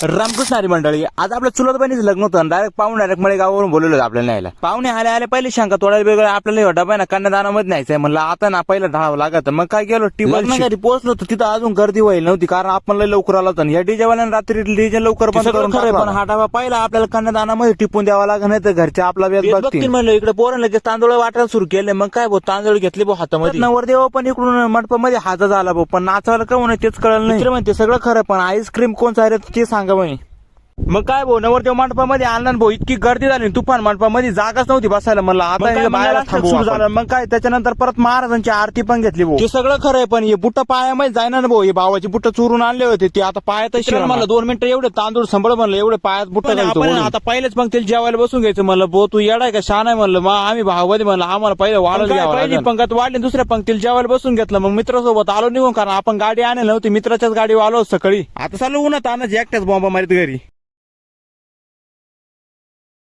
रामकृष्ण हरी मंडळी, आज आपल्या चुलत बहिणीचं लग्न होतं. डायरेक्ट पाहुणे डायरेक्ट मळेगाववरून बोलवलं आपल्याला न्यायला. पाहुणे आले पहिली शंका तोडायला वेगळं आपल्याला डबा ना कन्यादानामध्ये न्यायचंय. म्हणलं आता ना पहिलं ढाळावं लागत. मग काय केलं, टिबल घरी पोहोचलो तर तिथं अजून गर्दी व्हायला नव्हती, कारण आपण लय लवकर आलो होतो. या डीजे वाल्यानं रात्री डीजे लवकर बंद करून टाकला. पण हा डबा पहिला आपल्याला कन्यादानामध्ये टिपून द्यावा लागत, नाही तर घरचे आपला वेळ बघतील. म्हणलं इकडे पोरण लगेच तांदूळ वाटायला सुरू केले. मग काय भाऊ, तांदूळ घेतले भाऊ हातामध्ये. नवरदेव पण इकडून मंडपामध्ये हात झाला भाऊ, पण नाचायला का म्हणून तेच कळलं नाही. म्हणते सगळं खरं, पण आईस्क्रीम कोणचं रे ते सांगा म्हणे. मग काय भाऊ, नवरदेव मंडपामध्ये आणला भाऊ, इतकी गर्दी झाली तुफान मंडपामध्ये, जागाच नव्हती बसायला. म्हणलं आता बाहेर सुरू झालं. मग काय त्याच्यानंतर परत महाराजांची आरती पण घेतली भाऊ. ते सगळं खरं आहे, पण हे बुट्ट पायामध्ये जायना ना भाऊ. हे भावाची बुट्ट चोरून आणले होते, ते आता पायातच मला 2 मिनिटं एवढे तांदूळ संभळ म्हणलं, एवढे पायात बुट्ट आता पहिलेच मग ते जेवायला बसून घ्यायचं. म्हणलं भाऊ तू येडाय का शान आहे म्हणलं. मग आम्ही भावामध्ये म्हणलं आम्हाला पहिलं वाढलं, पहिली पंगत वाढली, दुसऱ्या पंक्तीला जेवायला बसून घेतलं. मग मित्रासोबत आलो निघून, कारण आपण गाडी आणली नव्हती, मित्राच्याच गाडी आलो सकाळी. आता चालू उन्हात आणच एकट्याच बॉम्बा मारित घरी.